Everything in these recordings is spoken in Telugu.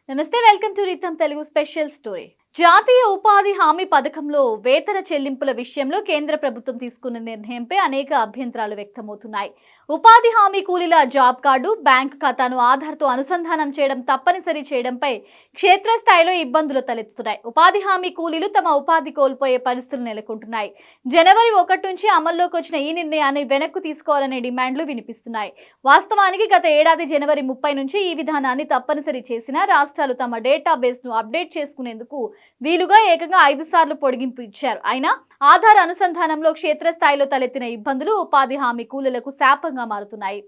నమస్తే, welcome to rhythm Telugu special story. జాతీయ ఉపాధి హామీ పథకంలో వేతన చెల్లింపుల విషయంలో కేంద్ర ప్రభుత్వం తీసుకున్న నిర్ణయంపై అనేక అభ్యంతరాలు వ్యక్తమవుతున్నాయి. ఉపాధి హామీ కూలీల జాబ్ కార్డు, బ్యాంక్ ఖాతాను ఆధార్తో అనుసంధానం చేయడం తప్పనిసరి చేయడంపై క్షేత్రస్థాయిలో ఇబ్బందులు తలెత్తుతున్నాయి. ఉపాధి హామీ కూలీలు తమ ఉపాధి కోల్పోయే పరిస్థితులు నెలకొంటున్నాయి. జనవరి 1 నుంచి అమల్లోకి వచ్చిన ఈ నిర్ణయాన్ని వెనక్కు తీసుకోవాలనే డిమాండ్లు వినిపిస్తున్నాయి. వాస్తవానికి గత ఏడాది జనవరి 30 నుంచి ఈ విధానాన్ని తప్పనిసరి చేసిన రాష్ట్రాలు తమ డేటాబేస్ను అప్డేట్ చేసుకునేందుకు వీలుగా ఏకంగా 5 సార్లు పొడిగింపు ఇచ్చారు. అయినా ఆధార్ అనుసంధానంలో క్షేత్రస్థాయిలో తలెత్తిన ఇబ్బందులు ఉపాధి హామీ కూలీలకు శాపంగా మారుతున్నాయి.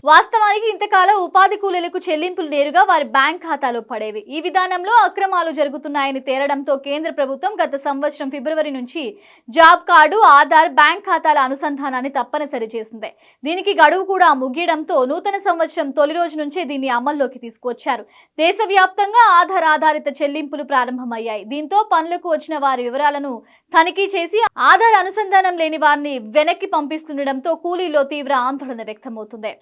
వాస్తవానికి ఇంతకాలం ఉపాధి కూలీలకు చెల్లింపులు నేరుగా వారి బ్యాంక్ ఖాతాలో పడేవి. ఈ విధానంలో అక్రమాలు జరుగుతున్నాయని తేలడంతో కేంద్ర ప్రభుత్వం గత సంవత్సరం ఫిబ్రవరి నుంచి జాబ్ కార్డు, ఆధార్, బ్యాంక్ ఖాతాల అనుసంధానాన్ని తప్పనిసరి చేసింది. దీనికి గడువు కూడా ముగియడంతో నూతన సంవత్సరం తొలి రోజు నుంచే దీన్ని అమల్లోకి తీసుకువచ్చారు. దేశవ్యాప్తంగా ఆధార్ ఆధారిత చెల్లింపులు ప్రారంభమయ్యాయి. దీంతో పనులకు వచ్చిన వారి వివరాలను తనిఖీ చేసి ఆధార్ అనుసంధానం లేని వారిని వెనక్కి పంపిస్తుండటంతో కూలీల్లో తీవ్ర ఆందోళన వ్యక్తమవుతుంది.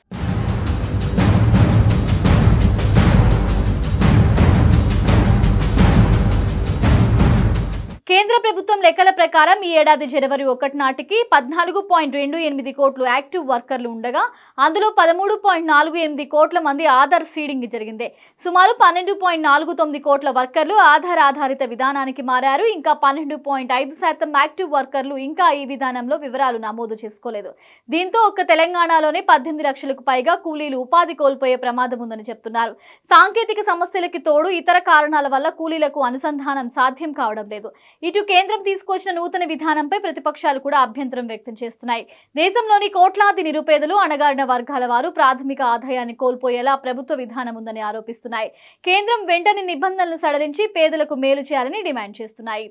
కేంద్ర ప్రభుత్వం లెక్కల ప్రకారం ఈ ఏడాది జనవరి 1 నాటికి 14.28 కోట్ల యాక్టివ్ వర్కర్లు ఉండగా అందులో 13.48 కోట్ల మంది ఆధార్ సీడింగ్ జరిగింది. సుమారు 12.49 కోట్ల వర్కర్లు ఆధార్ ఆధారిత విధానానికి మారారు. ఇంకా 12.5% యాక్టివ్ వర్కర్లు ఇంకా ఈ విధానంలో వివరాలు నమోదు చేసుకోలేదు. దీంతో ఒక్క తెలంగాణలోనే 18 లక్షలకు పైగా కూలీలు ఉపాధి కోల్పోయే ప్రమాదం ఉందని చెప్తున్నారు. సాంకేతిక సమస్యలకి తోడు ఇతర కారణాల వల్ల కూలీలకు అనుసంధానం సాధ్యం కావడం లేదు. ఇటు కేంద్రం తీసుకొచ్చిన నూతన విధానంపై ప్రతిపక్షాలు కూడా అభ్యంతరం వ్యక్తం చేస్తున్నాయి. దేశంలోని కోట్లాది నిరుపేదలు, అణగారిన వర్గాల వారు ప్రాథమిక ఆదాయాన్ని కోల్పోయేలా ప్రభుత్వ విధానం ఉందని ఆరోపిస్తున్నాయి. కేంద్రం వెంటనే నిబంధనలను సడలించి పేదలకు మేలు చేయాలని డిమాండ్ చేస్తున్నాయి.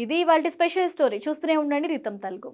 ఇది ఇవాల్టి స్పెషల్ స్టోరీ. చూస్తూనే ఉండండి రితం తెలుగు.